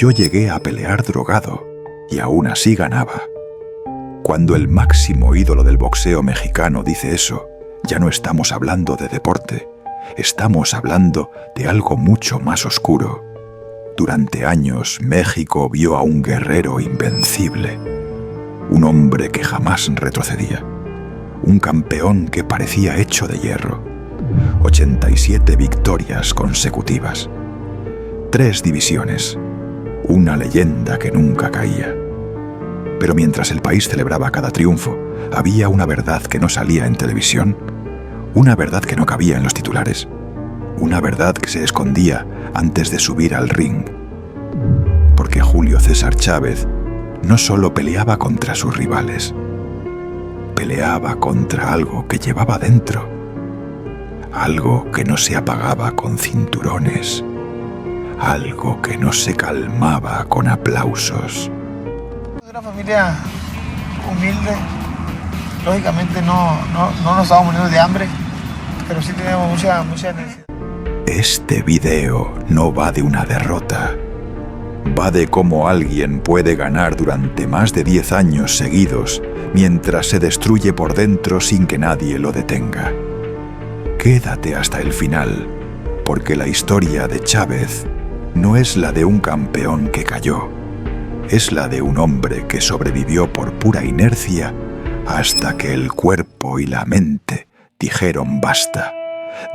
yo llegué a pelear drogado y aún así ganaba. Cuando el máximo ídolo del boxeo mexicano dice eso, ya no estamos hablando de deporte, estamos hablando de algo mucho más oscuro. Durante años, México vio a un guerrero invencible, un hombre que jamás retrocedía, un campeón que parecía hecho de hierro, 87 victorias consecutivas, 3 divisiones, una leyenda que nunca caía. Pero mientras el país celebraba cada triunfo, había una verdad que no salía en televisión, una verdad que no cabía en los titulares, una verdad que se escondía antes de subir al ring. Porque Julio César Chávez no solo peleaba contra sus rivales, peleaba contra algo que llevaba dentro, algo que no se apagaba con cinturones, algo que no se calmaba con aplausos. De una familia humilde, lógicamente no nos estábamos muriendo de hambre, pero sí teníamos mucha necesidad. Este video no va de una derrota, va de cómo alguien puede ganar durante más de 10 años seguidos mientras se destruye por dentro sin que nadie lo detenga. Quédate hasta el final, porque la historia de Chávez no es la de un campeón que cayó, es la de un hombre que sobrevivió por pura inercia hasta que el cuerpo y la mente dijeron basta.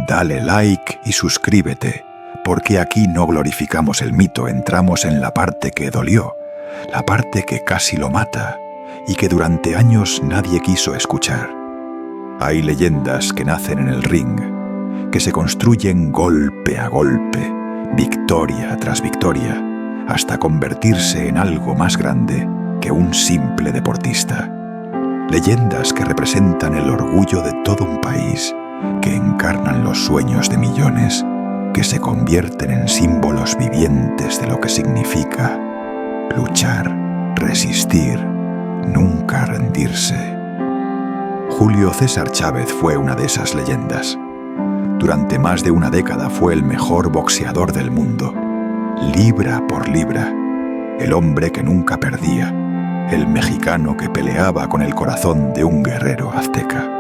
Dale like y suscríbete, porque aquí no glorificamos el mito, entramos en la parte que dolió, la parte que casi lo mata y que durante años nadie quiso escuchar. Hay leyendas que nacen en el ring, que se construyen golpe a golpe, victoria tras victoria, hasta convertirse en algo más grande que un simple deportista. Leyendas que representan el orgullo de todo un país, que encarnan los sueños de millones, que se convierten en símbolos vivientes de lo que significa luchar, resistir, nunca rendirse. Julio César Chávez fue una de esas leyendas. Durante más de una década fue el mejor boxeador del mundo, libra por libra, el hombre que nunca perdía, el mexicano que peleaba con el corazón de un guerrero azteca.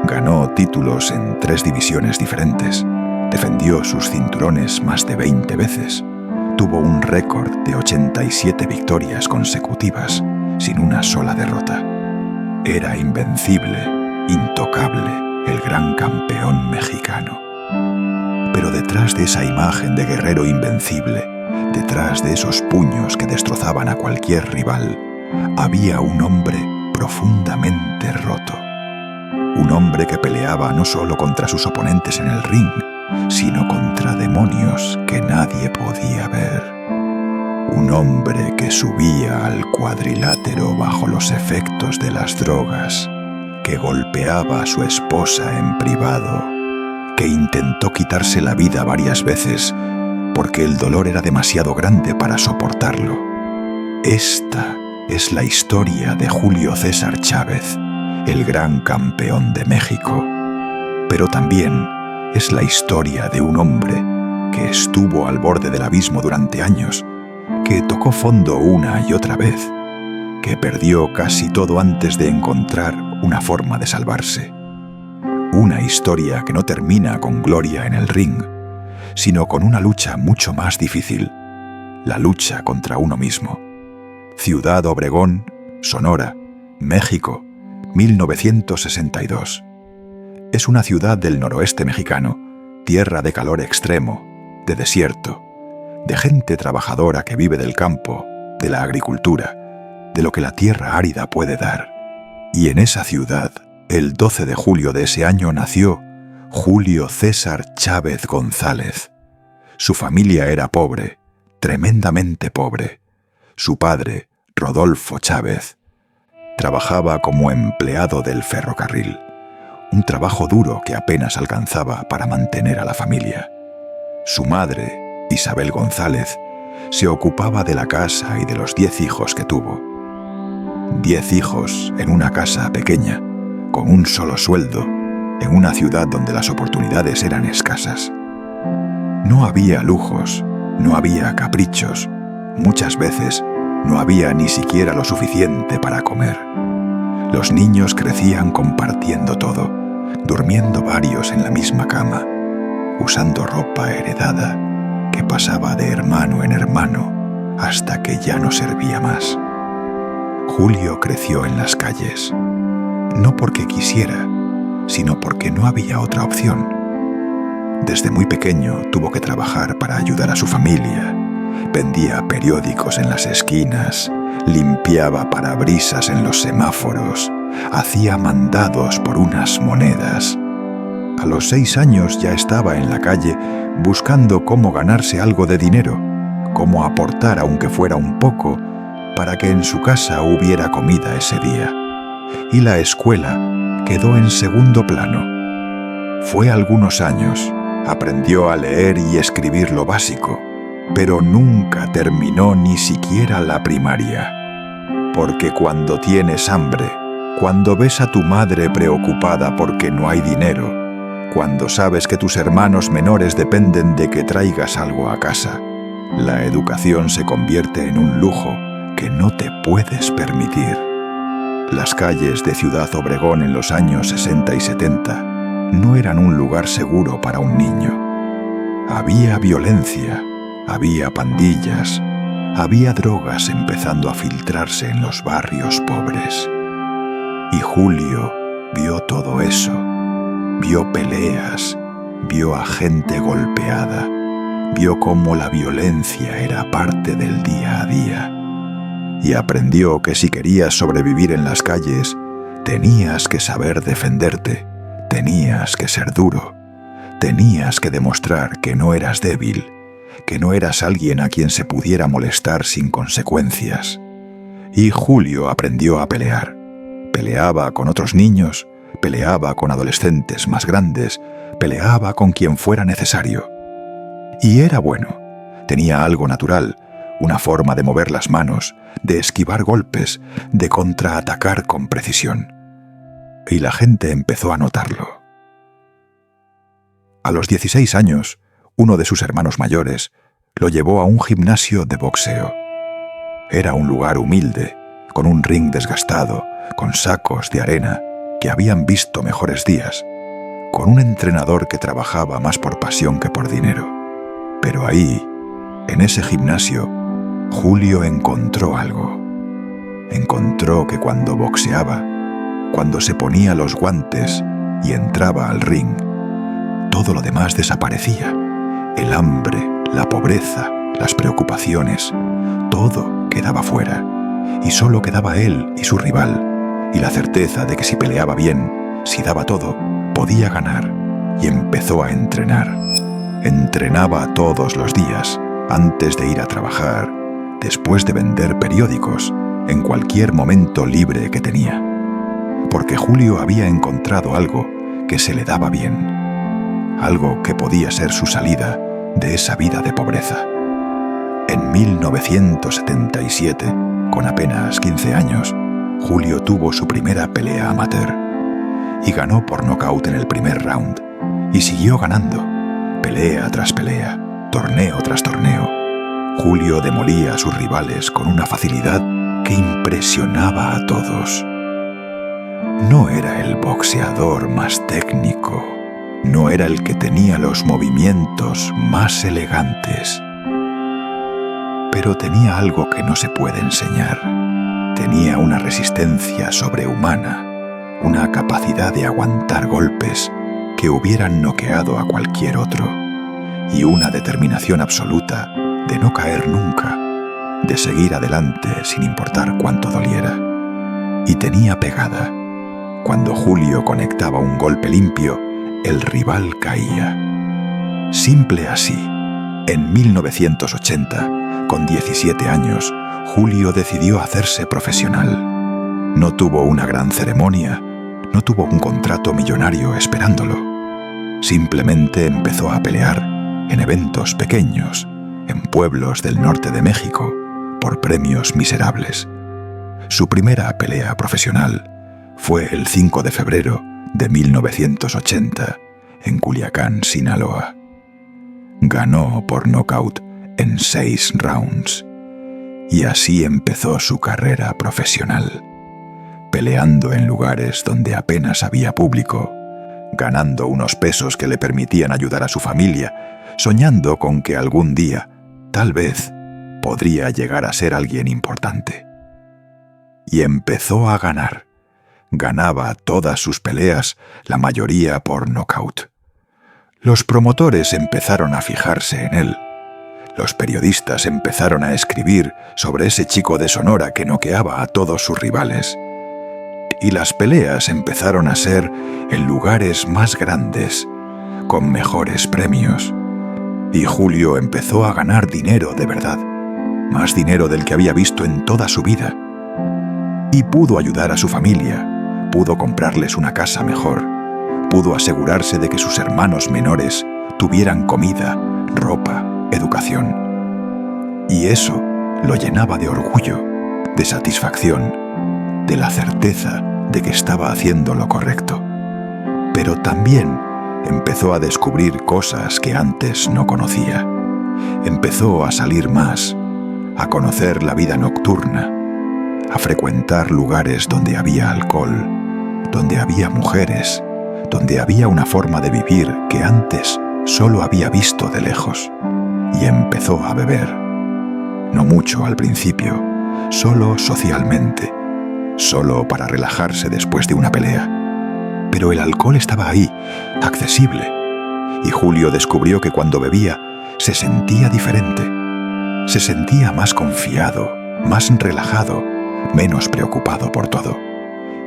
Ganó títulos en 3 divisiones diferentes, defendió sus cinturones más de 20 veces, tuvo un récord de 87 victorias consecutivas sin una sola derrota. Era invencible, intocable, el gran campeón mexicano. Pero detrás de esa imagen de guerrero invencible, detrás de esos puños que destrozaban a cualquier rival, había un hombre profundamente roto. Un hombre que peleaba no solo contra sus oponentes en el ring, sino contra demonios que nadie podía ver. Un hombre que subía al cuadrilátero bajo los efectos de las drogas, que golpeaba a su esposa en privado, que intentó quitarse la vida varias veces porque el dolor era demasiado grande para soportarlo. Esta es la historia de Julio César Chávez, el gran campeón de México. Pero también es la historia de un hombre que estuvo al borde del abismo durante años, que tocó fondo una y otra vez, que perdió casi todo antes de encontrar una forma de salvarse. Una historia que no termina con gloria en el ring, sino con una lucha mucho más difícil, la lucha contra uno mismo. Ciudad Obregón, Sonora, México, 1962. Es una ciudad del noroeste mexicano, tierra de calor extremo, de desierto, de gente trabajadora que vive del campo, de la agricultura, de lo que la tierra árida puede dar. Y en esa ciudad, el 12 de julio de ese año nació Julio César Chávez González. Su familia era pobre, tremendamente pobre. Su padre, Rodolfo Chávez, trabajaba como empleado del ferrocarril, un trabajo duro que apenas alcanzaba para mantener a la familia. Su madre, Isabel González, se ocupaba de la casa y de los 10 hijos que tuvo. 10 hijos en una casa pequeña, con un solo sueldo, en una ciudad donde las oportunidades eran escasas. No había lujos, no había caprichos, Muchas veces no había ni siquiera lo suficiente para comer. Los niños crecían compartiendo todo, durmiendo varios en la misma cama, usando ropa heredada que pasaba de hermano en hermano hasta que ya no servía más. Julio creció en las calles, no porque quisiera, sino porque no había otra opción. Desde muy pequeño tuvo que trabajar para ayudar a su familia. Vendía periódicos en las esquinas, limpiaba parabrisas en los semáforos, hacía mandados por unas monedas. A los 6 años ya estaba en la calle buscando cómo ganarse algo de dinero, cómo aportar aunque fuera un poco, para que en su casa hubiera comida ese día. Y la escuela quedó en segundo plano. Fue algunos años, aprendió a leer y escribir lo básico, pero nunca terminó ni siquiera la primaria. Porque cuando tienes hambre, cuando ves a tu madre preocupada porque no hay dinero, cuando sabes que tus hermanos menores dependen de que traigas algo a casa, la educación se convierte en un lujo que no te puedes permitir. Las calles de Ciudad Obregón en los años 60 y 70 no eran un lugar seguro para un niño. Había violencia, había pandillas, había drogas empezando a filtrarse en los barrios pobres. Y Julio vio todo eso, vio peleas, vio a gente golpeada, vio cómo la violencia era parte del día a día. Y aprendió que si querías sobrevivir en las calles, tenías que saber defenderte, tenías que ser duro, tenías que demostrar que no eras débil, que no eras alguien a quien se pudiera molestar sin consecuencias. Y Julio aprendió a pelear. Peleaba con otros niños, peleaba con adolescentes más grandes, peleaba con quien fuera necesario. Y era bueno, tenía algo natural, una forma de mover las manos, de esquivar golpes, de contraatacar con precisión. Y la gente empezó a notarlo. A los 16 años, uno de sus hermanos mayores lo llevó a un gimnasio de boxeo. Era un lugar humilde, con un ring desgastado, con sacos de arena que habían visto mejores días, con un entrenador que trabajaba más por pasión que por dinero. Pero ahí, en ese gimnasio, Julio encontró algo. Encontró que cuando boxeaba, cuando se ponía los guantes y entraba al ring, todo lo demás desaparecía. El hambre, la pobreza, las preocupaciones, todo quedaba fuera. Y solo quedaba él y su rival, y la certeza de que si peleaba bien, si daba todo, podía ganar. Y empezó a entrenar. Entrenaba todos los días, antes de ir a trabajar, después de vender periódicos, en cualquier momento libre que tenía. Porque Julio había encontrado algo que se le daba bien, algo que podía ser su salida de esa vida de pobreza. En 1977, con apenas 15 años, Julio tuvo su primera pelea amateur y ganó por nocaut en el primer round, y siguió ganando, pelea tras pelea, torneo tras torneo. Julio demolía a sus rivales con una facilidad que impresionaba a todos. No era el boxeador más técnico, no era el que tenía los movimientos más elegantes, pero tenía algo que no se puede enseñar. Tenía una resistencia sobrehumana, una capacidad de aguantar golpes que hubieran noqueado a cualquier otro, y una determinación absoluta de no caer nunca, de seguir adelante sin importar cuánto doliera. Y tenía pegada. Cuando Julio conectaba un golpe limpio, el rival caía. Simple así. En 1980, con 17 años, Julio decidió hacerse profesional. No tuvo una gran ceremonia, no tuvo un contrato millonario esperándolo. Simplemente empezó a pelear en eventos pequeños, en pueblos del norte de México, por premios miserables. Su primera pelea profesional fue el 5 de febrero de 1980, en Culiacán, Sinaloa. Ganó por nocaut en 6 rounds. Y así empezó su carrera profesional, peleando en lugares donde apenas había público, ganando unos pesos que le permitían ayudar a su familia, soñando con que algún día, tal vez, podría llegar a ser alguien importante. Y empezó a ganar. Ganaba todas sus peleas, la mayoría por nocaut. Los promotores empezaron a fijarse en él. Los periodistas empezaron a escribir sobre ese chico de Sonora que noqueaba a todos sus rivales. Y las peleas empezaron a ser en lugares más grandes, con mejores premios. Y Julio empezó a ganar dinero de verdad, más dinero del que había visto en toda su vida. Y pudo ayudar a su familia, pudo comprarles una casa mejor, pudo asegurarse de que sus hermanos menores tuvieran comida, ropa, educación. Y eso lo llenaba de orgullo, de satisfacción, de la certeza de que estaba haciendo lo correcto. Pero también empezó a descubrir cosas que antes no conocía. Empezó a salir más, a conocer la vida nocturna, a frecuentar lugares donde había alcohol, donde había mujeres, donde había una forma de vivir que antes solo había visto de lejos. Y empezó a beber. No mucho al principio, solo socialmente, solo para relajarse después de una pelea. Pero el alcohol estaba ahí, accesible, y Julio descubrió que cuando bebía se sentía diferente. Se sentía más confiado, más relajado, menos preocupado por todo.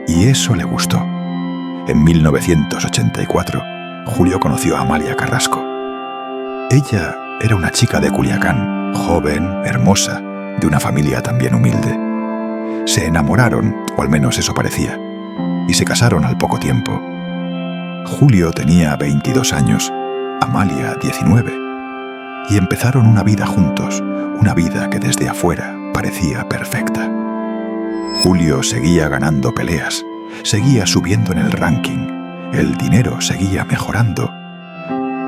Y eso le gustó. En 1984, Julio conoció a Amalia Carrasco. Ella era una chica de Culiacán, joven, hermosa, de una familia también humilde. Se enamoraron, o al menos eso parecía, y se casaron al poco tiempo. Julio tenía 22 años, Amalia 19, y empezaron una vida juntos, una vida que desde afuera parecía perfecta. Julio seguía ganando peleas, seguía subiendo en el ranking, el dinero seguía mejorando,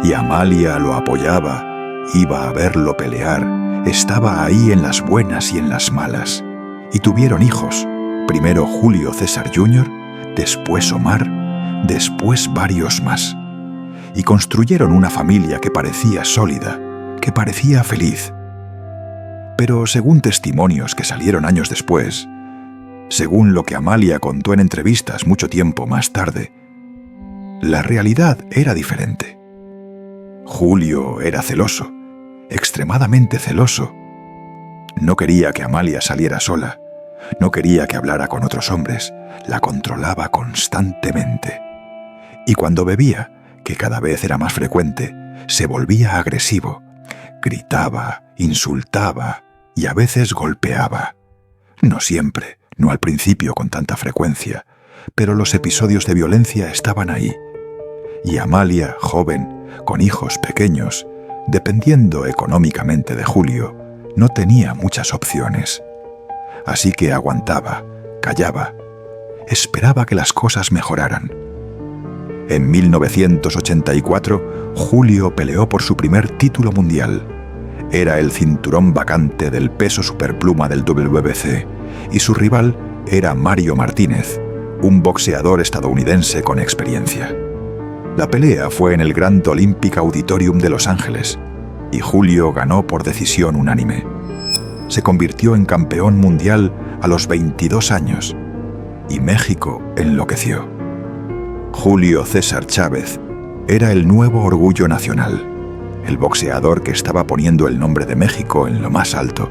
y Amalia lo apoyaba, iba a verlo pelear, estaba ahí en las buenas y en las malas. Y tuvieron hijos, primero Julio César Jr., después Omar, después varios más. Y construyeron una familia que parecía sólida, que parecía feliz. Pero según testimonios que salieron años después, según lo que Amalia contó en entrevistas mucho tiempo más tarde, la realidad era diferente. Julio era celoso, extremadamente celoso. No quería que Amalia saliera sola, no quería que hablara con otros hombres, la controlaba constantemente. Y cuando bebía, que cada vez era más frecuente, se volvía agresivo, gritaba, insultaba y a veces golpeaba. No siempre, no al principio con tanta frecuencia, pero los episodios de violencia estaban ahí. Y Amalia, joven, con hijos pequeños, dependiendo económicamente de Julio, no tenía muchas opciones. Así que aguantaba, callaba, esperaba que las cosas mejoraran. En 1984, Julio peleó por su primer título mundial. Era el cinturón vacante del peso superpluma del WBC, y su rival era Mario Martínez, un boxeador estadounidense con experiencia. La pelea fue en el Grand Olympic Auditorium de Los Ángeles, y Julio ganó por decisión unánime. Se convirtió en campeón mundial a los 22 años, y México enloqueció. Julio César Chávez era el nuevo orgullo nacional, el boxeador que estaba poniendo el nombre de México en lo más alto,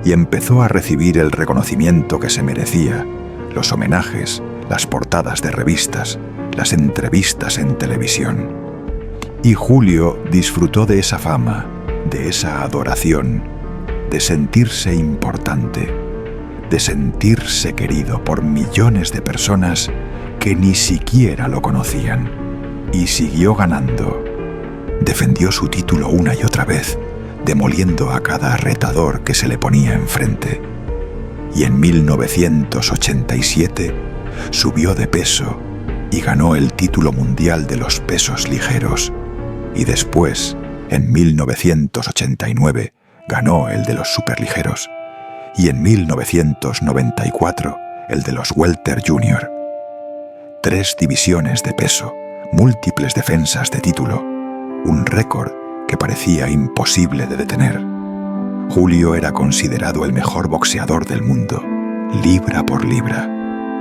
y empezó a recibir el reconocimiento que se merecía, los homenajes, las portadas de revistas, las entrevistas en televisión. Y Julio disfrutó de esa fama, de esa adoración, de sentirse importante, de sentirse querido por millones de personas que ni siquiera lo conocían. Y siguió ganando. Defendió su título una y otra vez, demoliendo a cada retador que se le ponía enfrente. Y en 1987 subió de peso y ganó el título mundial de los pesos ligeros. Y después, en 1989, ganó el de los superligeros. y en 1994 el de los Welter Jr. 3 divisiones de peso, múltiples defensas de título, un récord que parecía imposible de detener. Julio era considerado el mejor boxeador del mundo, libra por libra.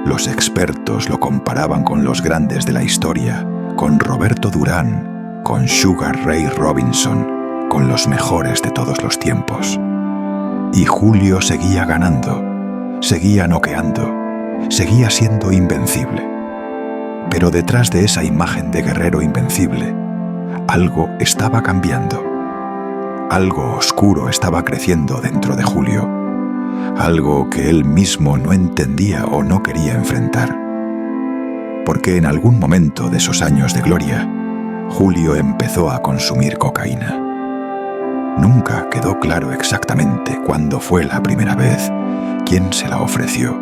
Los expertos lo comparaban con los grandes de la historia, con Roberto Durán, con Sugar Ray Robinson, con los mejores de todos los tiempos. Y Julio seguía ganando, seguía noqueando, seguía siendo invencible. Pero detrás de esa imagen de guerrero invencible, algo estaba cambiando. Algo oscuro estaba creciendo dentro de Julio, algo que él mismo no entendía o no quería enfrentar. Porque en algún momento de esos años de gloria, Julio empezó a consumir cocaína. Nunca quedó claro exactamente cuándo fue la primera vez, quién se la ofreció,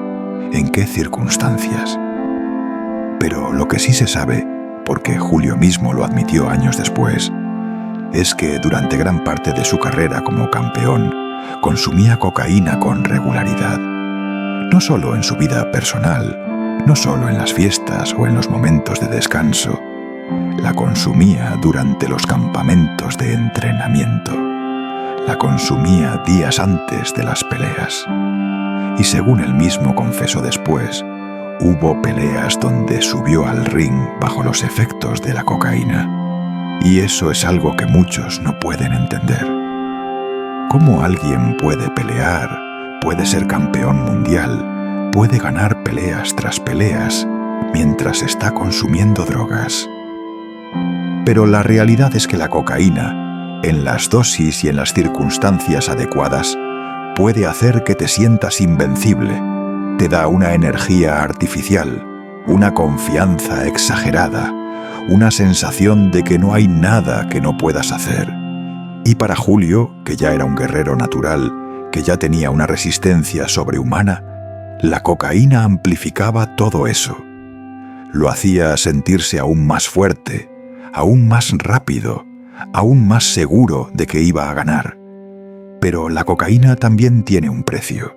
en qué circunstancias. Pero lo que sí se sabe, porque Julio mismo lo admitió años después, es que durante gran parte de su carrera como campeón, consumía cocaína con regularidad. No solo en su vida personal, no solo en las fiestas o en los momentos de descanso, la consumía durante los campamentos de entrenamiento. La consumía días antes de las peleas. Y según él mismo confesó después, hubo peleas donde subió al ring bajo los efectos de la cocaína. Y eso es algo que muchos no pueden entender. ¿Cómo alguien puede pelear, puede ser campeón mundial, puede ganar peleas tras peleas mientras está consumiendo drogas? Pero la realidad es que la cocaína, en las dosis y en las circunstancias adecuadas, puede hacer que te sientas invencible. Te da una energía artificial, una confianza exagerada, una sensación de que no hay nada que no puedas hacer. Y para Julio, que ya era un guerrero natural, que ya tenía una resistencia sobrehumana, la cocaína amplificaba todo eso. Lo hacía sentirse aún más fuerte, aún más rápido, aún más seguro de que iba a ganar. Pero la cocaína también tiene un precio.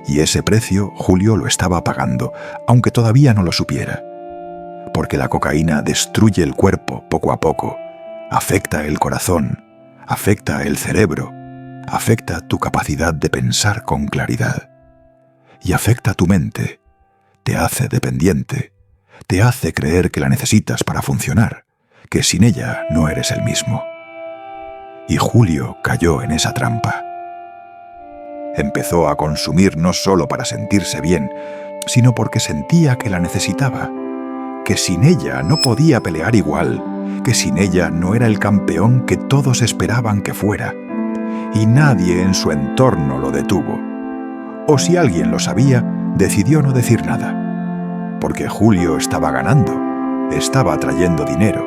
Y ese precio Julio lo estaba pagando, aunque todavía no lo supiera. Porque la cocaína destruye el cuerpo poco a poco, afecta el corazón, afecta el cerebro, afecta tu capacidad de pensar con claridad. Y afecta tu mente, te hace dependiente, te hace creer que la necesitas para funcionar, que sin ella no eres el mismo. Y Julio cayó en esa trampa. Empezó a consumir no solo para sentirse bien, sino porque sentía que la necesitaba, que sin ella no podía pelear igual, que sin ella no era el campeón que todos esperaban que fuera, y nadie en su entorno lo detuvo. O si alguien lo sabía, decidió no decir nada, porque Julio estaba ganando, estaba trayendo dinero,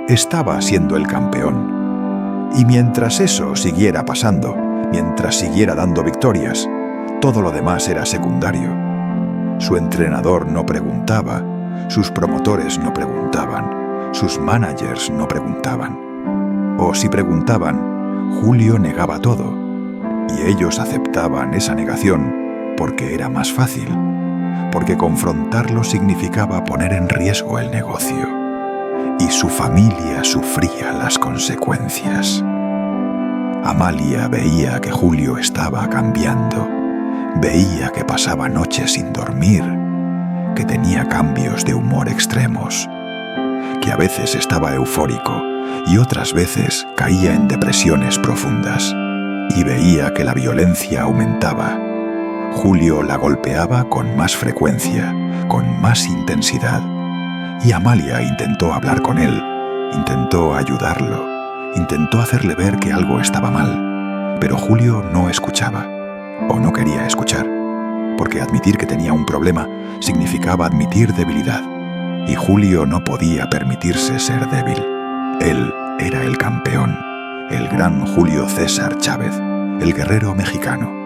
estaba siendo el campeón. Y mientras eso siguiera pasando, mientras siguiera dando victorias, todo lo demás era secundario. Su entrenador no preguntaba, sus promotores no preguntaban, sus managers no preguntaban. O si preguntaban, Julio negaba todo, y ellos aceptaban esa negación porque era más fácil, porque confrontarlo significaba poner en riesgo el negocio, y su familia sufría las consecuencias. Amalia veía que Julio estaba cambiando, veía que pasaba noches sin dormir, que tenía cambios de humor extremos, que a veces estaba eufórico y otras veces caía en depresiones profundas, y veía que la violencia aumentaba. Julio la golpeaba con más frecuencia, con más intensidad, y Amalia intentó hablar con él, intentó ayudarlo, intentó hacerle ver que algo estaba mal, pero Julio no escuchaba, o no quería escuchar, porque admitir que tenía un problema significaba admitir debilidad, y Julio no podía permitirse ser débil. Él era el campeón, el gran Julio César Chávez, el guerrero mexicano,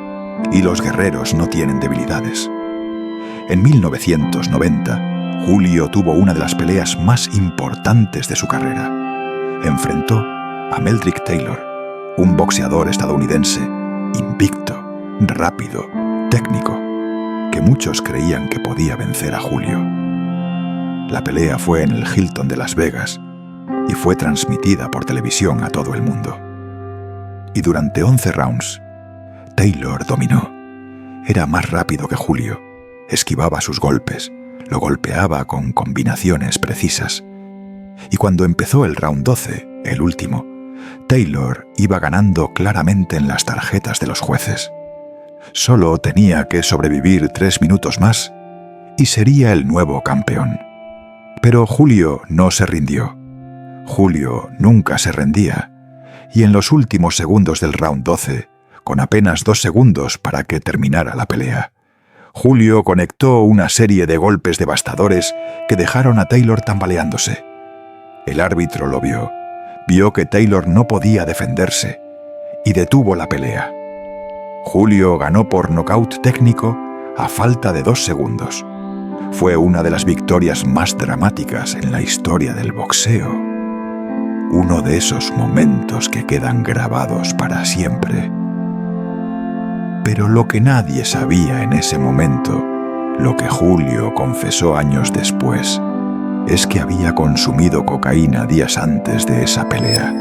y los guerreros no tienen debilidades. En 1990, Julio tuvo una de las peleas más importantes de su carrera. Enfrentó a Meldrick Taylor, un boxeador estadounidense invicto, rápido, técnico, que muchos creían que podía vencer a Julio. La pelea fue en el Hilton de Las Vegas y fue transmitida por televisión a todo el mundo. Y durante 11 rounds, Taylor dominó. Era más rápido que Julio, esquivaba sus golpes, lo golpeaba con combinaciones precisas. Y cuando empezó el round 12, el último, Taylor iba ganando claramente en las tarjetas de los jueces. Solo tenía que sobrevivir 3 minutos más y sería el nuevo campeón. Pero Julio no se rindió. Julio nunca se rendía. Y en los últimos segundos del round 12, con apenas 2 segundos para que terminara la pelea, Julio conectó una serie de golpes devastadores que dejaron a Taylor tambaleándose. El árbitro lo vio. Vio que Taylor no podía defenderse y detuvo la pelea. Julio ganó por nocaut técnico a falta de 2 segundos. Fue una de las victorias más dramáticas en la historia del boxeo. Uno de esos momentos que quedan grabados para siempre. Pero lo que nadie sabía en ese momento, lo que Julio confesó años después, es que había consumido cocaína días antes de esa pelea,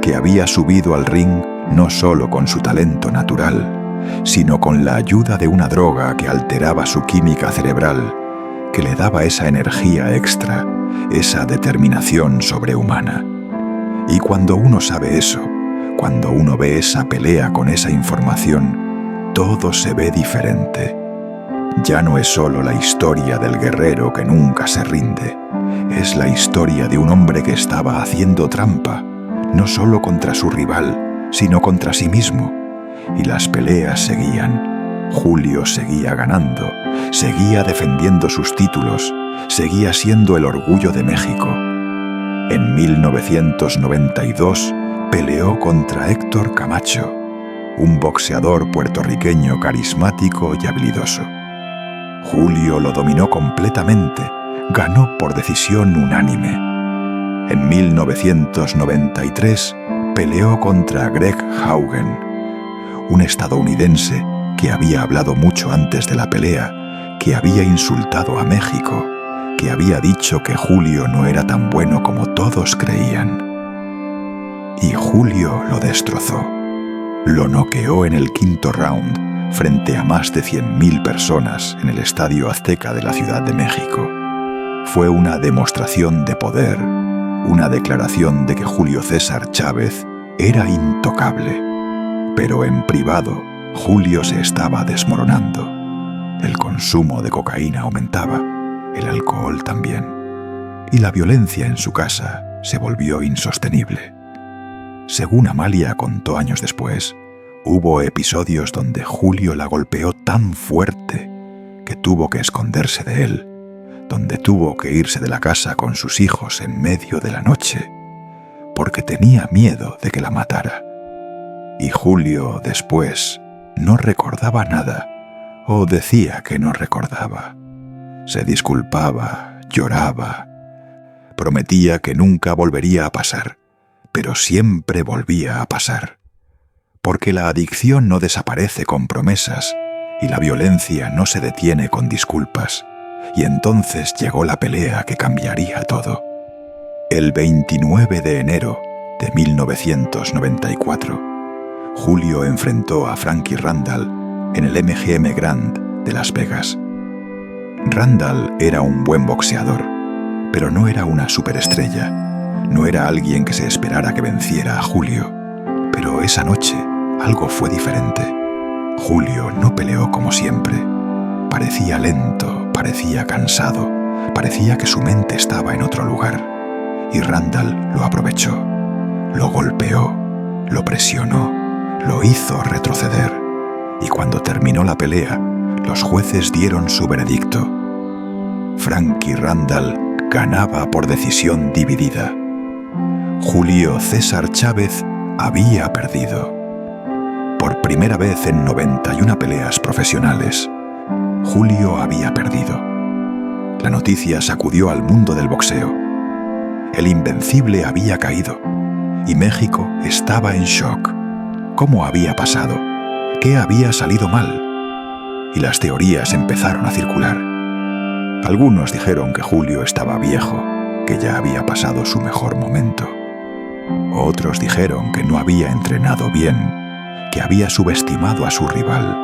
que había subido al ring no solo con su talento natural, sino con la ayuda de una droga que alteraba su química cerebral, que le daba esa energía extra, esa determinación sobrehumana. Y cuando uno sabe eso, cuando uno ve esa pelea con esa información, todo se ve diferente. Ya no es solo la historia del guerrero que nunca se rinde, es la historia de un hombre que estaba haciendo trampa, no solo contra su rival, sino contra sí mismo. Y las peleas seguían. Julio seguía ganando, seguía defendiendo sus títulos, seguía siendo el orgullo de México. En 1992 peleó contra Héctor Camacho, un boxeador puertorriqueño carismático y habilidoso. Julio lo dominó completamente, ganó por decisión unánime. En 1993 peleó contra Greg Haugen, un estadounidense que había hablado mucho antes de la pelea, que había insultado a México, que había dicho que Julio no era tan bueno como todos creían. Y Julio lo destrozó. Lo noqueó en el 5º round frente a más de 100.000 personas en el Estadio Azteca de la Ciudad de México. Fue una demostración de poder, una declaración de que Julio César Chávez era intocable. Pero en privado, Julio se estaba desmoronando. El consumo de cocaína aumentaba, el alcohol también, y la violencia en su casa se volvió insostenible. Según Amalia contó años después, hubo episodios donde Julio la golpeó tan fuerte que tuvo que esconderse de él, donde tuvo que irse de la casa con sus hijos en medio de la noche, porque tenía miedo de que la matara. Y Julio, después, no recordaba nada, o decía que no recordaba. Se disculpaba, lloraba, prometía que nunca volvería a pasar, pero siempre volvía a pasar. Porque la adicción no desaparece con promesas y la violencia no se detiene con disculpas. Y entonces llegó la pelea que cambiaría todo. El 29 de enero de 1994, Julio enfrentó a Frankie Randall en el MGM Grand de Las Vegas. Randall era un buen boxeador, pero no era una superestrella. No era alguien que se esperara que venciera a Julio. Pero esa noche algo fue diferente. Julio no peleó como siempre. Parecía lento, parecía cansado, parecía que su mente estaba en otro lugar. Y Randall lo aprovechó. Lo golpeó, lo presionó, lo hizo retroceder. Y cuando terminó la pelea, los jueces dieron su veredicto. Frankie Randall ganaba por decisión dividida. Julio César Chávez había perdido. Por primera vez en 91 peleas profesionales, Julio había perdido. La noticia sacudió al mundo del boxeo. El invencible había caído y México estaba en shock. ¿Cómo había pasado? qué había salido mal, y las teorías empezaron a circular. Algunos dijeron que Julio estaba viejo, que ya había pasado su mejor momento. Otros dijeron que no había entrenado bien, que había subestimado a su rival.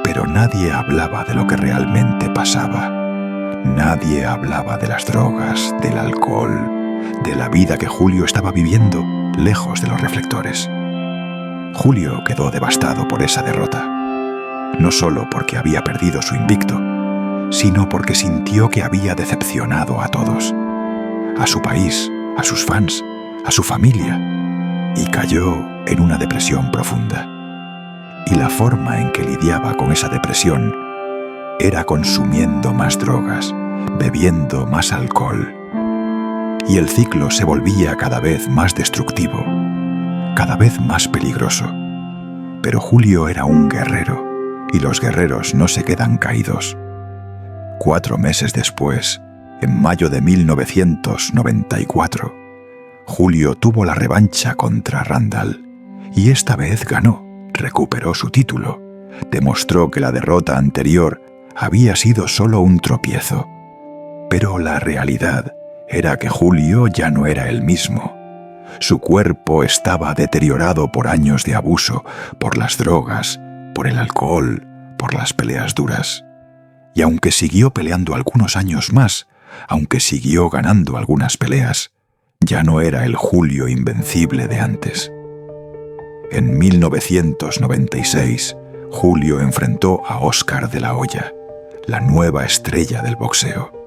Pero nadie hablaba de lo que realmente pasaba. Nadie hablaba de las drogas, del alcohol, de la vida que Julio estaba viviendo lejos de los reflectores. Julio quedó devastado por esa derrota, no solo porque había perdido su invicto, sino porque sintió que había decepcionado a todos, a su país, a sus fans, a su familia, y cayó en una depresión profunda. Y la forma en que lidiaba con esa depresión era consumiendo más drogas, bebiendo más alcohol. Y el ciclo se volvía cada vez más destructivo, cada vez más peligroso. Pero Julio era un guerrero, y los guerreros no se quedan caídos. 4 meses después, en mayo de 1994, Julio tuvo la revancha contra Randall, y esta vez ganó, recuperó su título, demostró que la derrota anterior había sido solo un tropiezo. Pero la realidad era que Julio ya no era el mismo. Su cuerpo estaba deteriorado por años de abuso, por las drogas, por el alcohol, por las peleas duras. Y aunque siguió peleando algunos años más, aunque siguió ganando algunas peleas, ya no era el Julio invencible de antes. En 1996, Julio enfrentó a Oscar de la Hoya, la nueva estrella del boxeo.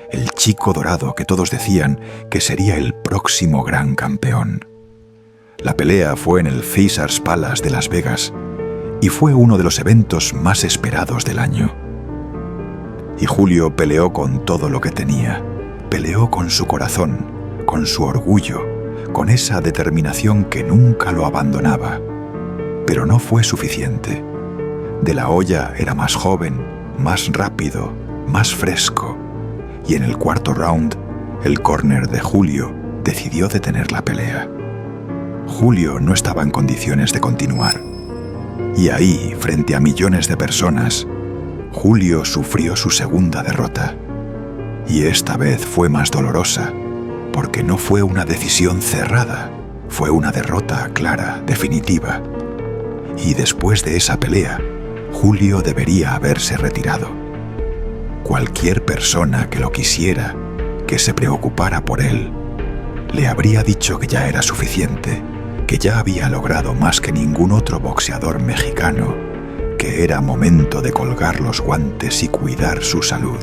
El chico dorado que todos decían que sería el próximo gran campeón. La pelea fue en el Caesars Palace de Las Vegas y fue uno de los eventos más esperados del año. Y Julio peleó con todo lo que tenía, peleó con su corazón, con su orgullo, con esa determinación que nunca lo abandonaba. Pero no fue suficiente. De la Hoya era más joven, más rápido, más fresco. Y en el cuarto round, el córner de Julio decidió detener la pelea. Julio no estaba en condiciones de continuar. Y ahí, frente a millones de personas, Julio sufrió su segunda derrota. Y esta vez fue más dolorosa, porque no fue una decisión cerrada, fue una derrota clara, definitiva. Y después de esa pelea, Julio debería haberse retirado. Cualquier persona que lo quisiera, que se preocupara por él, le habría dicho que ya era suficiente, que ya había logrado más que ningún otro boxeador mexicano, que era momento de colgar los guantes y cuidar su salud.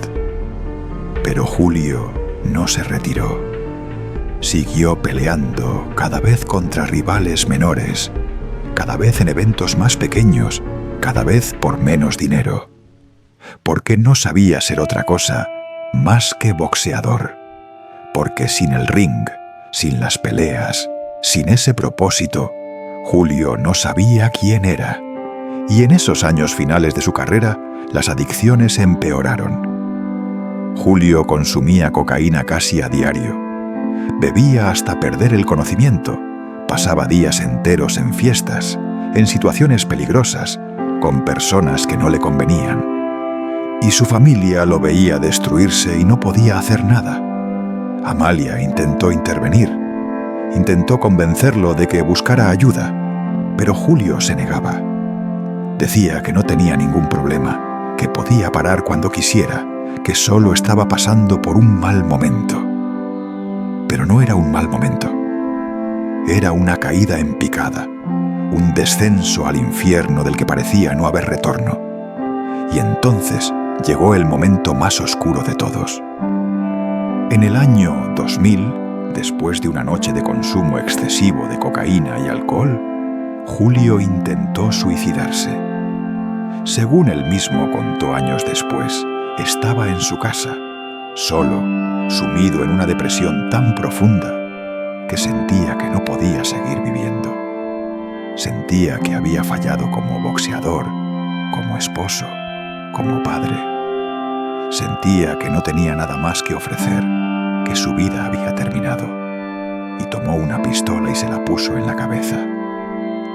Pero Julio no se retiró. Siguió peleando cada vez contra rivales menores, cada vez en eventos más pequeños, cada vez por menos dinero. Porque no sabía ser otra cosa más que boxeador. Porque sin el ring, sin las peleas, sin ese propósito, Julio no sabía quién era. Y en esos años finales de su carrera, las adicciones empeoraron. Julio consumía cocaína casi a diario. Bebía hasta perder el conocimiento. Pasaba días enteros en fiestas, en situaciones peligrosas, con personas que no le convenían. Y su familia lo veía destruirse y no podía hacer nada. Amalia intentó intervenir. Intentó convencerlo de que buscara ayuda, pero Julio se negaba. Decía que no tenía ningún problema, que podía parar cuando quisiera, que solo estaba pasando por un mal momento. Pero no era un mal momento. Era una caída en picada, un descenso al infierno del que parecía no haber retorno. Y entonces llegó el momento más oscuro de todos. En el año 2000, después de una noche de consumo excesivo de cocaína y alcohol, Julio intentó suicidarse. Según él mismo contó años después, estaba en su casa, solo, sumido en una depresión tan profunda que sentía que no podía seguir viviendo. Sentía que había fallado como boxeador, como esposo, como padre. Sentía que no tenía nada más que ofrecer, que su vida había terminado. Y tomó una pistola y se la puso en la cabeza.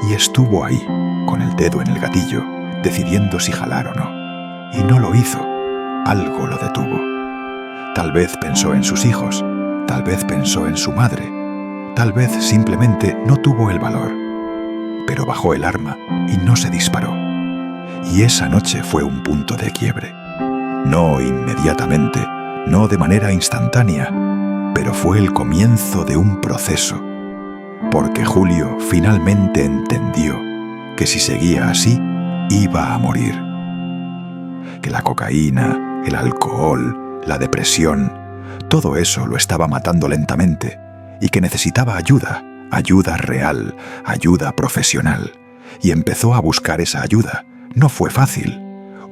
y estuvo ahí, con el dedo en el gatillo, decidiendo si jalar o no. Y no lo hizo. Algo lo detuvo. Tal vez pensó en sus hijos, tal vez pensó en su madre, tal vez simplemente no tuvo el valor. Pero bajó el arma y no se disparó. Y esa noche fue un punto de quiebre. No inmediatamente, no de manera instantánea, pero fue el comienzo de un proceso. Porque Julio finalmente entendió que si seguía así, iba a morir. Que la cocaína, el alcohol, la depresión, todo eso lo estaba matando lentamente y que necesitaba ayuda, ayuda real, ayuda profesional. Y empezó a buscar esa ayuda. No fue fácil.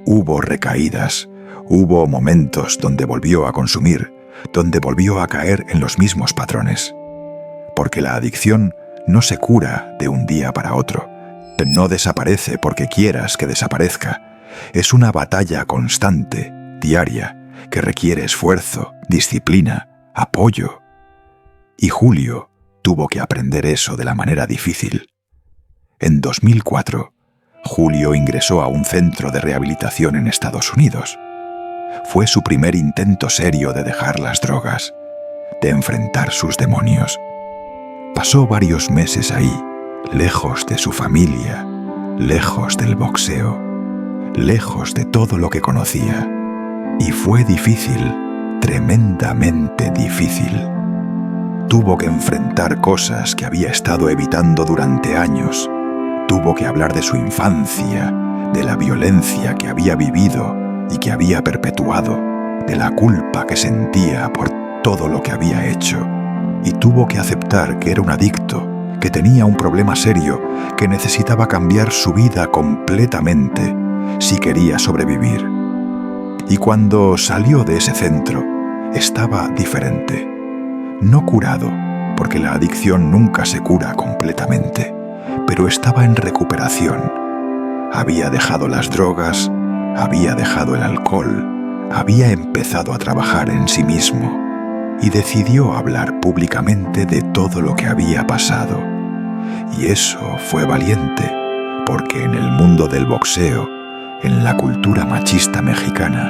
Hubo recaídas, hubo momentos donde volvió a consumir, donde volvió a caer en los mismos patrones. Porque la adicción no se cura de un día para otro. No desaparece porque quieras que desaparezca. Es una batalla constante, diaria, que requiere esfuerzo, disciplina, apoyo. Y Julio tuvo que aprender eso de la manera difícil. En 2004, Julio ingresó a un centro de rehabilitación en Estados Unidos. Fue su primer intento serio de dejar las drogas, de enfrentar sus demonios. Pasó varios meses ahí, lejos de su familia, lejos del boxeo, lejos de todo lo que conocía. Y fue difícil, tremendamente difícil. Tuvo que enfrentar cosas que había estado evitando durante años. Tuvo que hablar de su infancia, de la violencia que había vivido y que había perpetuado, de la culpa que sentía por todo lo que había hecho. Y tuvo que aceptar que era un adicto, que tenía un problema serio, que necesitaba cambiar su vida completamente si quería sobrevivir. Y cuando salió de ese centro, estaba diferente. No curado, porque la adicción nunca se cura completamente, pero estaba en recuperación. Había dejado las drogas, había dejado el alcohol, había empezado a trabajar en sí mismo y decidió hablar públicamente de todo lo que había pasado. Y eso fue valiente, porque en el mundo del boxeo, en la cultura machista mexicana,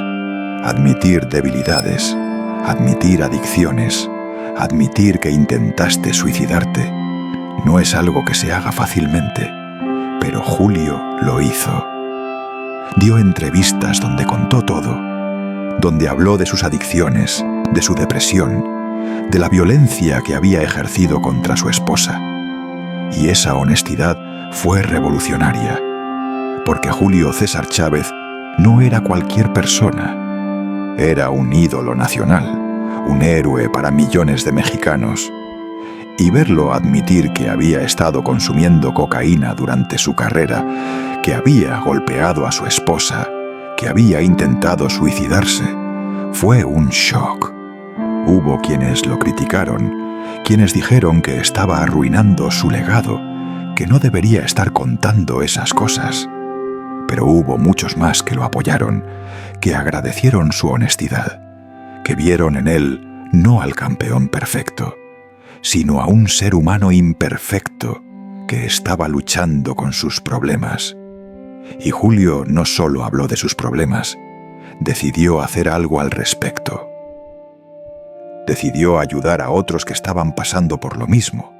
admitir debilidades, admitir adicciones, admitir que intentaste suicidarte, no es algo que se haga fácilmente, pero Julio lo hizo. Dio entrevistas donde contó todo, donde habló de sus adicciones, de su depresión, de la violencia que había ejercido contra su esposa. Y esa honestidad fue revolucionaria, porque Julio César Chávez no era cualquier persona. Era un ídolo nacional, un héroe para millones de mexicanos. Y verlo admitir que había estado consumiendo cocaína durante su carrera, que había golpeado a su esposa, que había intentado suicidarse, fue un shock. Hubo quienes lo criticaron, quienes dijeron que estaba arruinando su legado, que no debería estar contando esas cosas. Pero hubo muchos más que lo apoyaron, que agradecieron su honestidad, que vieron en él no al campeón perfecto, sino a un ser humano imperfecto que estaba luchando con sus problemas. Y Julio no solo habló de sus problemas, decidió hacer algo al respecto. Decidió ayudar a otros que estaban pasando por lo mismo.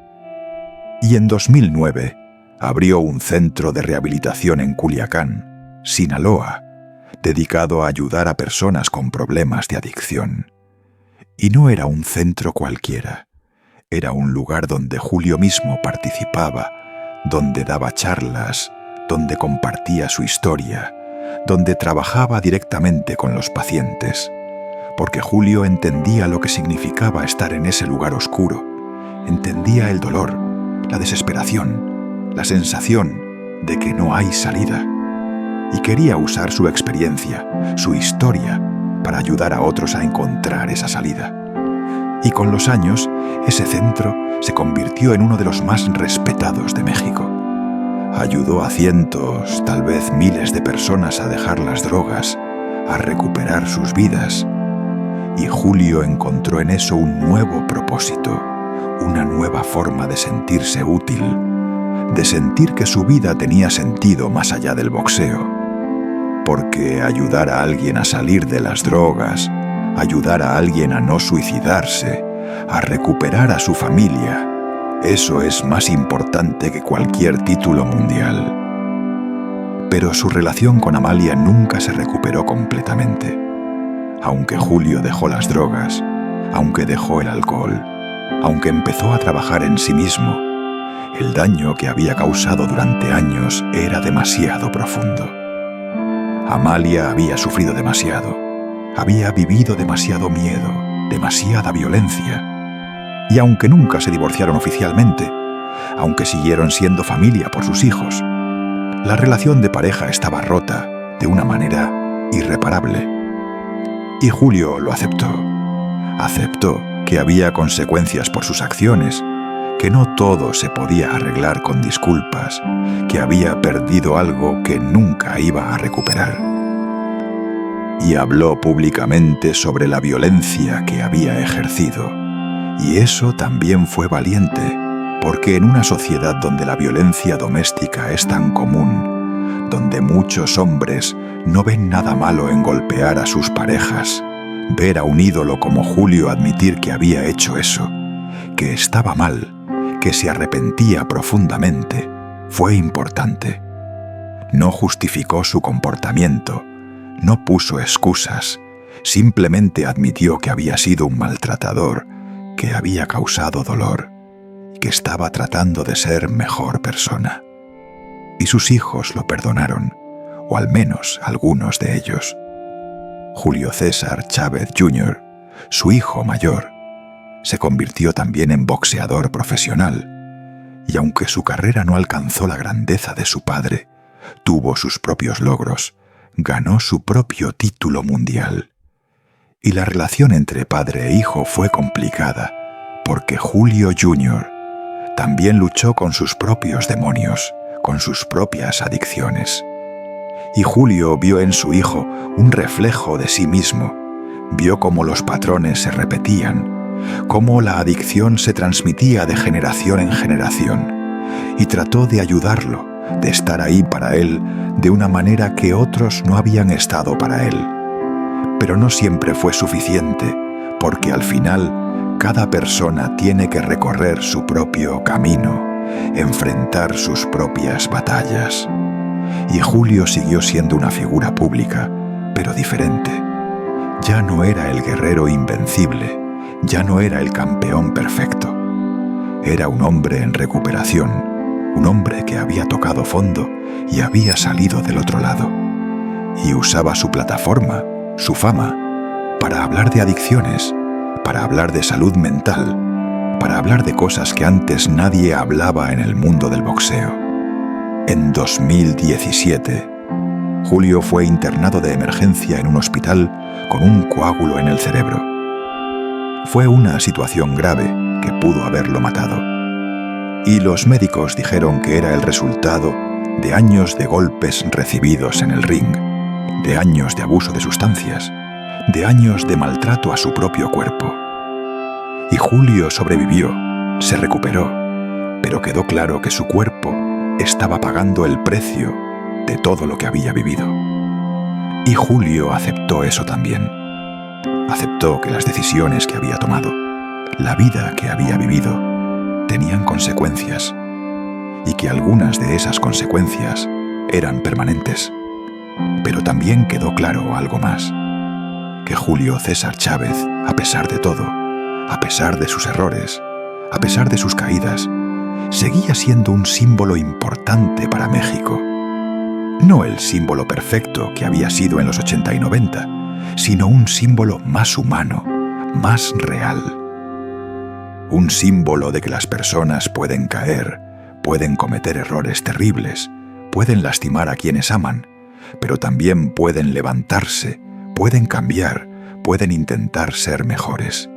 Y en 2009 abrió un centro de rehabilitación en Culiacán, Sinaloa, dedicado a ayudar a personas con problemas de adicción. Y no era un centro cualquiera. Era un lugar donde Julio mismo participaba, donde daba charlas, donde compartía su historia, donde trabajaba directamente con los pacientes, porque Julio entendía lo que significaba estar en ese lugar oscuro, entendía el dolor, la desesperación, la sensación de que no hay salida, y quería usar su experiencia, su historia, para ayudar a otros a encontrar esa salida. Y con los años, ese centro se convirtió en uno de los más respetados de México. Ayudó a cientos, tal vez miles de personas a dejar las drogas, a recuperar sus vidas. Y Julio encontró en eso un nuevo propósito, una nueva forma de sentirse útil, de sentir que su vida tenía sentido más allá del boxeo. Porque ayudar a alguien a salir de las drogas, ayudar a alguien a no suicidarse, a recuperar a su familia, eso es más importante que cualquier título mundial. Pero su relación con Amalia nunca se recuperó completamente. Aunque Julio dejó las drogas, aunque dejó el alcohol, aunque empezó a trabajar en sí mismo, el daño que había causado durante años era demasiado profundo. Amalia había sufrido demasiado, había vivido demasiado miedo, demasiada violencia. Y aunque nunca se divorciaron oficialmente, aunque siguieron siendo familia por sus hijos, la relación de pareja estaba rota de una manera irreparable. Y Julio lo aceptó. Aceptó que había consecuencias por sus acciones, que no todo se podía arreglar con disculpas, que había perdido algo que nunca iba a recuperar. Y habló públicamente sobre la violencia que había ejercido. Y eso también fue valiente, porque en una sociedad donde la violencia doméstica es tan común, donde muchos hombres no ven nada malo en golpear a sus parejas, ver a un ídolo como Julio admitir que había hecho eso, que estaba mal, que se arrepentía profundamente, fue importante. No justificó su comportamiento, no puso excusas, simplemente admitió que había sido un maltratador, que había causado dolor, que estaba tratando de ser mejor persona. Y sus hijos lo perdonaron, o al menos algunos de ellos. Julio César Chávez Jr., su hijo mayor, se convirtió también en boxeador profesional, y aunque su carrera no alcanzó la grandeza de su padre, tuvo sus propios logros, ganó su propio título mundial. Y la relación entre padre e hijo fue complicada, porque Julio Jr. también luchó con sus propios demonios, con sus propias adicciones. Y Julio vio en su hijo un reflejo de sí mismo, vio cómo los patrones se repetían, cómo la adicción se transmitía de generación en generación, y trató de ayudarlo, de estar ahí para él de una manera que otros no habían estado para él. Pero no siempre fue suficiente, porque al final cada persona tiene que recorrer su propio camino, enfrentar sus propias batallas. Y Julio siguió siendo una figura pública, pero diferente. Ya no era el guerrero invencible, ya no era el campeón perfecto. Era un hombre en recuperación, un hombre que había tocado fondo y había salido del otro lado. Y usaba su plataforma, su fama, para hablar de adicciones, para hablar de salud mental, para hablar de cosas que antes nadie hablaba en el mundo del boxeo. En 2017, Julio fue internado de emergencia en un hospital con un coágulo en el cerebro. Fue una situación grave que pudo haberlo matado. Y los médicos dijeron que era el resultado de años de golpes recibidos en el ring, de años de abuso de sustancias, de años de maltrato a su propio cuerpo. Y Julio sobrevivió, se recuperó, pero quedó claro que su cuerpo estaba pagando el precio de todo lo que había vivido. Y Julio aceptó eso también. Aceptó que las decisiones que había tomado, la vida que había vivido, tenían consecuencias, y que algunas de esas consecuencias eran permanentes. Pero también quedó claro algo más, que Julio César Chávez, a pesar de todo, a pesar de sus errores, a pesar de sus caídas, seguía siendo un símbolo importante para México. No el símbolo perfecto que había sido en los 80 y 90, sino un símbolo más humano, más real. Un símbolo de que las personas pueden caer, pueden cometer errores terribles, pueden lastimar a quienes aman, pero también pueden levantarse, pueden cambiar, pueden intentar ser mejores.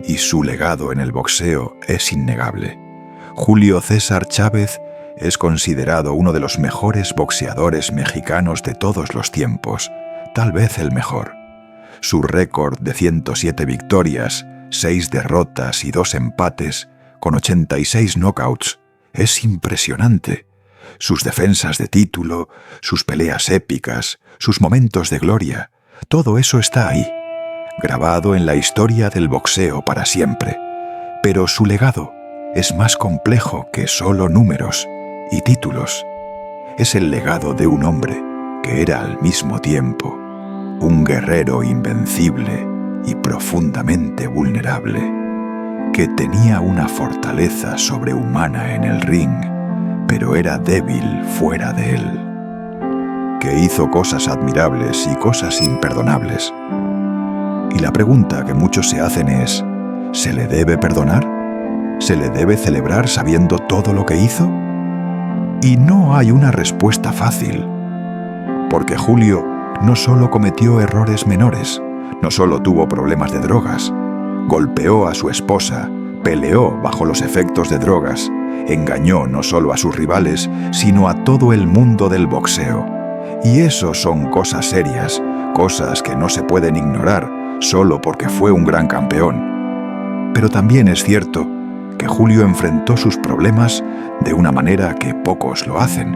Y su legado en el boxeo es innegable. Julio César Chávez es considerado uno de los mejores boxeadores mexicanos de todos los tiempos, tal vez el mejor. Su récord de 107 victorias, 6 derrotas y 2 empates, con 86 knockouts, Es impresionante. Sus defensas de título, sus peleas épicas, sus momentos de gloria, todo eso está ahí, grabado en la historia del boxeo para siempre. Pero su legado es más complejo que solo números y títulos. Es el legado de un hombre que era al mismo tiempo un guerrero invencible y profundamente vulnerable, que tenía una fortaleza sobrehumana en el ring, pero era débil fuera de él, que hizo cosas admirables y cosas imperdonables. Y la pregunta que muchos se hacen es, ¿se le debe perdonar? ¿Se le debe celebrar sabiendo todo lo que hizo? Y no hay una respuesta fácil, porque Julio no solo cometió errores menores, no solo tuvo problemas de drogas, golpeó a su esposa, peleó bajo los efectos de drogas, engañó no solo a sus rivales, sino a todo el mundo del boxeo. Y eso son cosas serias, cosas que no se pueden ignorar solo porque fue un gran campeón. Pero también es cierto que Julio enfrentó sus problemas de una manera que pocos lo hacen.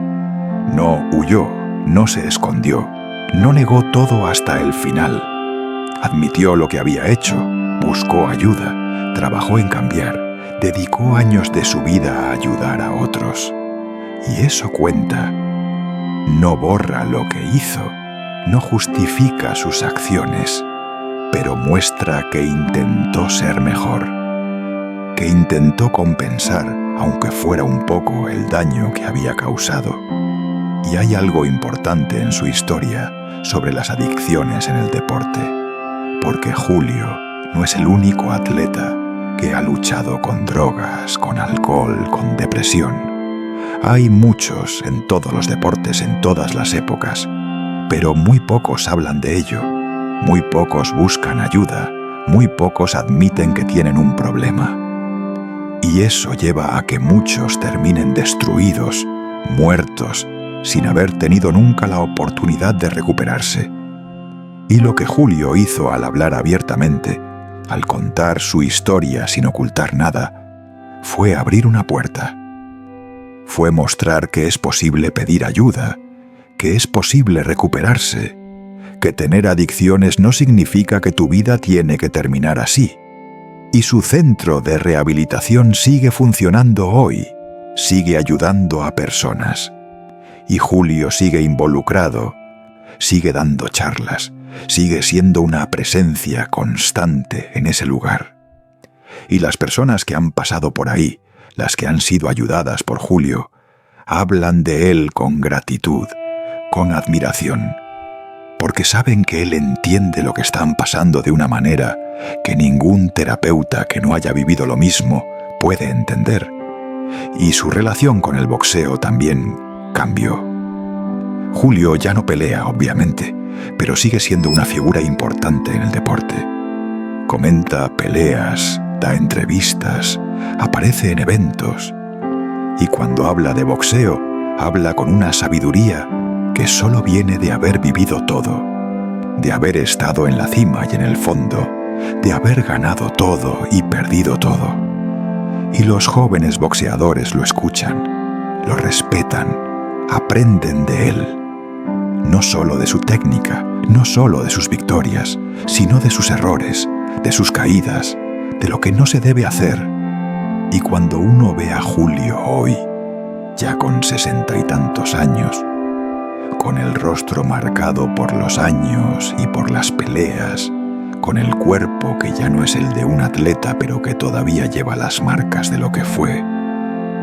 No huyó, no se escondió, no negó todo hasta el final. Admitió lo que había hecho, buscó ayuda, trabajó en cambiar, dedicó años de su vida a ayudar a otros. Y eso cuenta. No borra lo que hizo, no justifica sus acciones, pero muestra que intentó ser mejor, que intentó compensar, aunque fuera un poco, el daño que había causado. Y hay algo importante en su historia sobre las adicciones en el deporte, porque Julio no es el único atleta que ha luchado con drogas, con alcohol, con depresión. Hay muchos en todos los deportes, en todas las épocas, pero muy pocos hablan de ello, muy pocos buscan ayuda, muy pocos admiten que tienen un problema. Y eso lleva a que muchos terminen destruidos, muertos, sin haber tenido nunca la oportunidad de recuperarse. Y lo que Julio hizo al hablar abiertamente, al contar su historia sin ocultar nada, fue abrir una puerta. Fue mostrar que es posible pedir ayuda, que es posible recuperarse, que tener adicciones no significa que tu vida tiene que terminar así. Y su centro de rehabilitación sigue funcionando hoy, sigue ayudando a personas. Y Julio sigue involucrado, sigue dando charlas, sigue siendo una presencia constante en ese lugar. Y las personas que han pasado por ahí, las que han sido ayudadas por Julio, hablan de él con gratitud, con admiración, porque saben que él entiende lo que están pasando de una manera que ningún terapeuta que no haya vivido lo mismo puede entender. Y su relación con el boxeo también cambió. Julio ya no pelea, obviamente, pero sigue siendo una figura importante en el deporte. Comenta peleas, da entrevistas, aparece en eventos. Y cuando habla de boxeo, habla con una sabiduría que solo viene de haber vivido todo, de haber estado en la cima y en el fondo, de haber ganado todo y perdido todo. Y los jóvenes boxeadores lo escuchan, lo respetan, aprenden de él. No solo de su técnica, no solo de sus victorias, sino de sus errores, de sus caídas, de lo que no se debe hacer. Y cuando uno ve a Julio hoy, ya con 60 y tantos años, con el rostro marcado por los años y por las peleas, con el cuerpo que ya no es el de un atleta pero que todavía lleva las marcas de lo que fue,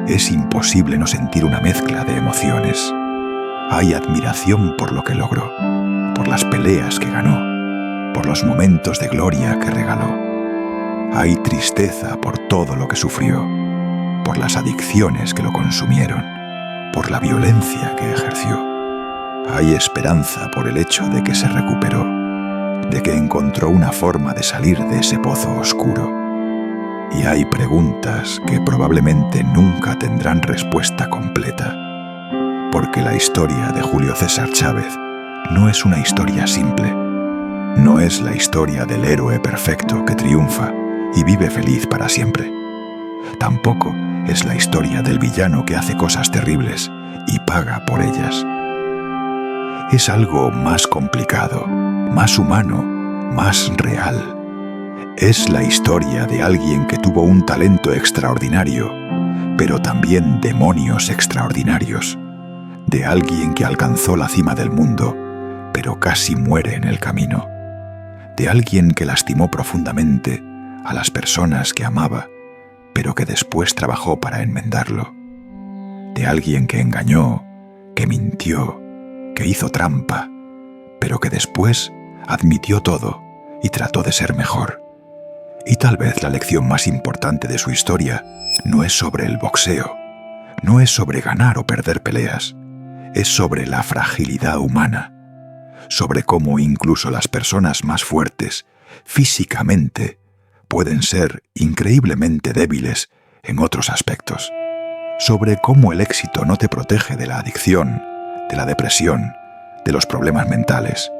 es imposible no sentir una mezcla de emociones. Hay admiración por lo que logró, por las peleas que ganó, por los momentos de gloria que regaló. Hay tristeza por todo lo que sufrió, por las adicciones que lo consumieron, por la violencia que ejerció. Hay esperanza por el hecho de que se recuperó, de que encontró una forma de salir de ese pozo oscuro. Y hay preguntas que probablemente nunca tendrán respuesta completa, porque la historia de Julio César Chávez no es una historia simple. No es la historia del héroe perfecto que triunfa y vive feliz para siempre. Tampoco es la historia del villano que hace cosas terribles y paga por ellas. Es algo más complicado, más humano, más real. Es la historia de alguien que tuvo un talento extraordinario, pero también demonios extraordinarios. De alguien que alcanzó la cima del mundo, pero casi muere en el camino. De alguien que lastimó profundamente a las personas que amaba, pero que después trabajó para enmendarlo. De alguien que engañó, que mintió, que hizo trampa, pero que después admitió todo y trató de ser mejor. Y tal vez la lección más importante de su historia no es sobre el boxeo, no es sobre ganar o perder peleas, es sobre la fragilidad humana, sobre cómo incluso las personas más fuertes, físicamente, pueden ser increíblemente débiles en otros aspectos, sobre cómo el éxito no te protege de la adicción, de la depresión, de los problemas mentales,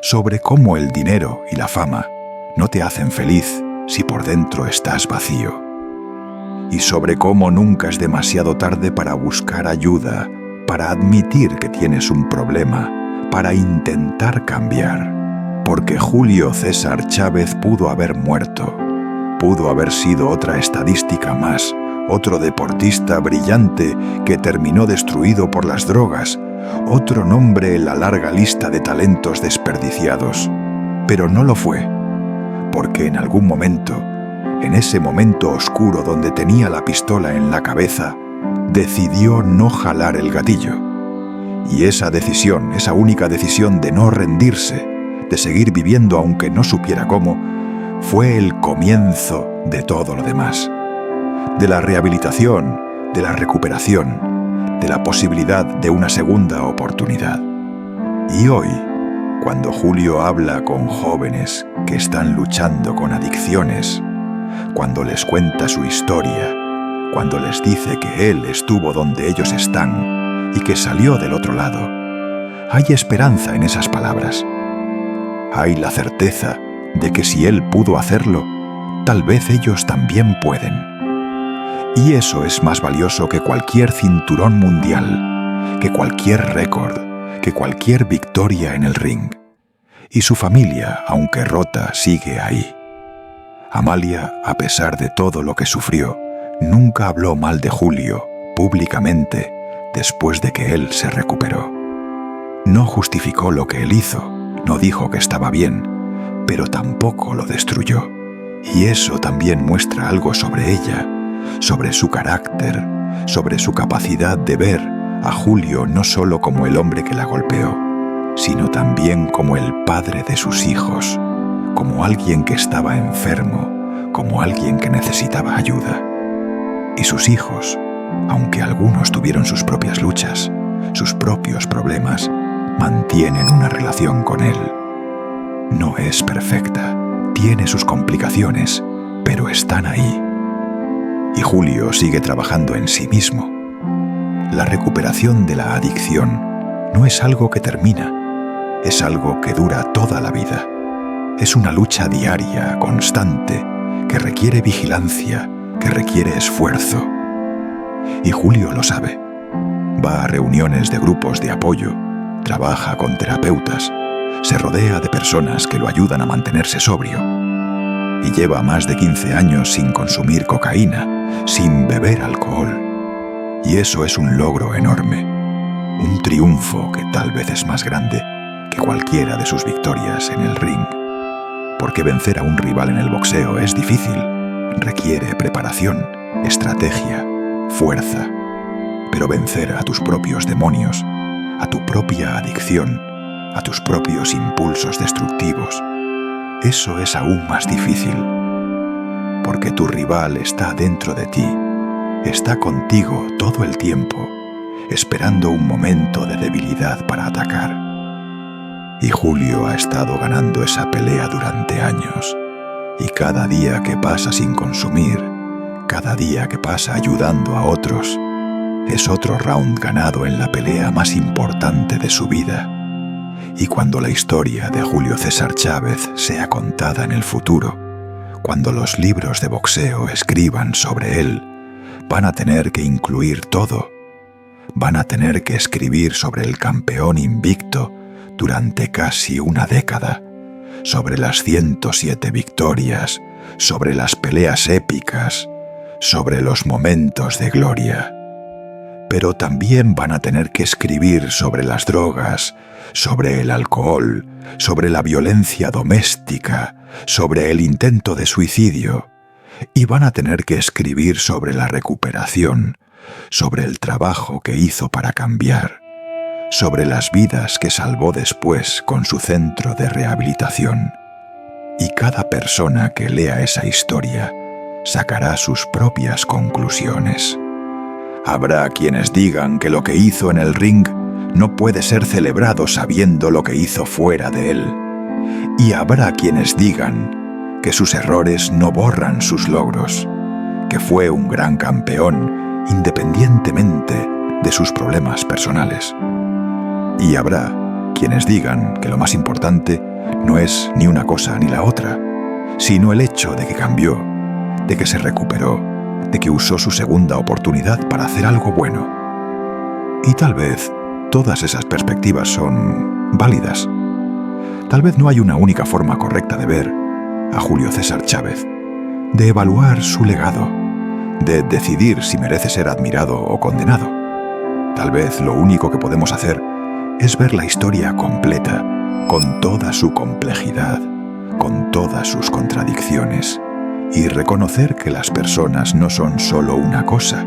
sobre cómo el dinero y la fama no te hacen feliz si por dentro estás vacío, y sobre cómo nunca es demasiado tarde para buscar ayuda, para admitir que tienes un problema, para intentar cambiar, porque Julio César Chávez pudo haber muerto, pudo haber sido otra estadística más, otro deportista brillante que terminó destruido por las drogas, otro nombre en la larga lista de talentos desperdiciados. Pero no lo fue, porque en algún momento, en ese momento oscuro donde tenía la pistola en la cabeza, decidió no jalar el gatillo. Y esa decisión, esa única decisión de no rendirse, de seguir viviendo aunque no supiera cómo, fue el comienzo de todo lo demás. De la rehabilitación, de la recuperación, de la posibilidad de una segunda oportunidad. Y hoy, cuando Julio habla con jóvenes que están luchando con adicciones, cuando les cuenta su historia, cuando les dice que él estuvo donde ellos están y que salió del otro lado, hay esperanza en esas palabras. Hay la certeza de que si él pudo hacerlo, tal vez ellos también pueden. Y eso es más valioso que cualquier cinturón mundial, que cualquier récord, que cualquier victoria en el ring. Y su familia, aunque rota, sigue ahí. Amalia, a pesar de todo lo que sufrió, nunca habló mal de Julio públicamente después de que él se recuperó. No justificó lo que él hizo, no dijo que estaba bien, pero tampoco lo destruyó. Y eso también muestra algo sobre ella, sobre su carácter, sobre su capacidad de ver a Julio no solo como el hombre que la golpeó, sino también como el padre de sus hijos, como alguien que estaba enfermo, como alguien que necesitaba ayuda. Y sus hijos, aunque algunos tuvieron sus propias luchas, sus propios problemas, mantienen una relación con él. No es perfecta, tiene sus complicaciones, pero están ahí. Y Julio sigue trabajando en sí mismo. La recuperación de la adicción no es algo que termina, es algo que dura toda la vida. Es una lucha diaria, constante, que requiere vigilancia, que requiere esfuerzo. Y Julio lo sabe. Va a reuniones de grupos de apoyo, trabaja con terapeutas, se rodea de personas que lo ayudan a mantenerse sobrio. Y lleva más de 15 años sin consumir cocaína, sin beber alcohol. Y eso es un logro enorme, un triunfo que tal vez es más grande que cualquiera de sus victorias en el ring. Porque vencer a un rival en el boxeo es difícil, requiere preparación, estrategia, fuerza. Pero vencer a tus propios demonios, a tu propia adicción, a tus propios impulsos destructivos, eso es aún más difícil. Porque tu rival está dentro de ti, está contigo todo el tiempo, esperando un momento de debilidad para atacar. Y Julio ha estado ganando esa pelea durante años, y cada día que pasa sin consumir, cada día que pasa ayudando a otros, es otro round ganado en la pelea más importante de su vida. Y cuando la historia de Julio César Chávez sea contada en el futuro, Cuando los libros de boxeo escriban sobre él, van a tener que incluir todo. Van a tener que escribir sobre el campeón invicto durante casi una década, sobre las 107 victorias, sobre las peleas épicas, sobre los momentos de gloria. Pero también van a tener que escribir sobre las drogas, sobre el alcohol, sobre la violencia doméstica, sobre el intento de suicidio, y van a tener que escribir sobre la recuperación, sobre el trabajo que hizo para cambiar, sobre las vidas que salvó después con su centro de rehabilitación. Y cada persona que lea esa historia sacará sus propias conclusiones. Habrá quienes digan que lo que hizo en el ring no puede ser celebrado sabiendo lo que hizo fuera de él. Y habrá quienes digan que sus errores no borran sus logros, que fue un gran campeón independientemente de sus problemas personales. Y habrá quienes digan que lo más importante no es ni una cosa ni la otra, sino el hecho de que cambió, de que se recuperó, de que usó su segunda oportunidad para hacer algo bueno. Y tal vez todas esas perspectivas son válidas. Tal vez no hay una única forma correcta de ver a Julio César Chávez, de evaluar su legado, de decidir si merece ser admirado o condenado. Tal vez lo único que podemos hacer es ver la historia completa, con toda su complejidad, con todas sus contradicciones, y reconocer que las personas no son solo una cosa,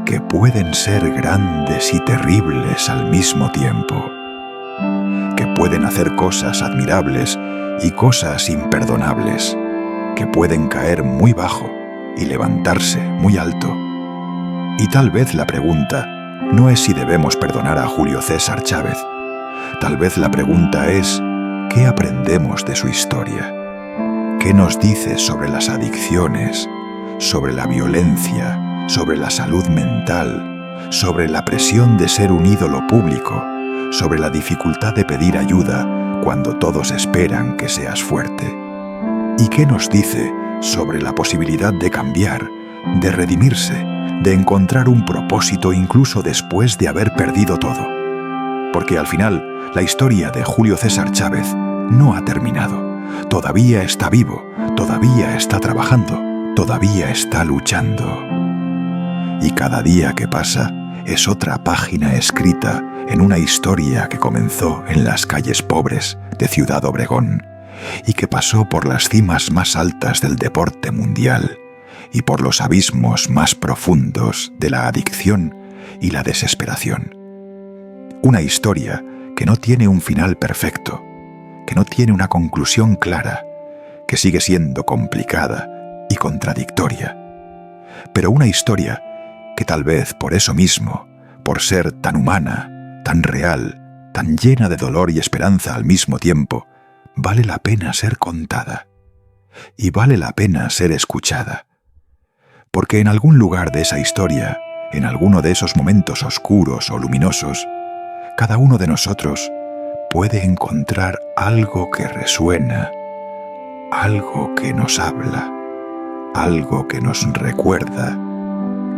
que pueden ser grandes y terribles al mismo tiempo, que pueden hacer cosas admirables y cosas imperdonables, que pueden caer muy bajo y levantarse muy alto. Y tal vez la pregunta no es si debemos perdonar a Julio César Chávez. Tal vez la pregunta es, ¿qué aprendemos de su historia? ¿Qué nos dice sobre las adicciones, sobre la violencia, sobre la salud mental, sobre la presión de ser un ídolo público, sobre la dificultad de pedir ayuda cuando todos esperan que seas fuerte? ¿Y qué nos dice sobre la posibilidad de cambiar, de redimirse, de encontrar un propósito incluso después de haber perdido todo? Porque al final, la historia de Julio César Chávez no ha terminado. Todavía está vivo, todavía está trabajando, todavía está luchando. Y cada día que pasa es otra página escrita en una historia que comenzó en las calles pobres de Ciudad Obregón y que pasó por las cimas más altas del deporte mundial y por los abismos más profundos de la adicción y la desesperación. Una historia que no tiene un final perfecto, que no tiene una conclusión clara, que sigue siendo complicada y contradictoria, pero una historia que tal vez por eso mismo, por ser tan humana, tan real, tan llena de dolor y esperanza al mismo tiempo, vale la pena ser contada y vale la pena ser escuchada. Porque en algún lugar de esa historia, en alguno de esos momentos oscuros o luminosos, cada uno de nosotros puede encontrar algo que resuena, algo que nos habla, algo que nos recuerda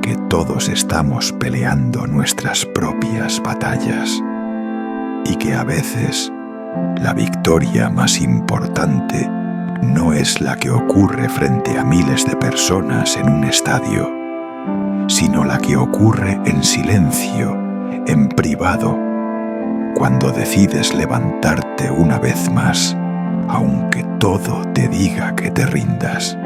que todos estamos peleando nuestras propias batallas y que a veces la victoria más importante no es la que ocurre frente a miles de personas en un estadio, sino la que ocurre en silencio, en privado, cuando decides levantarte una vez más, aunque todo te diga que te rindas.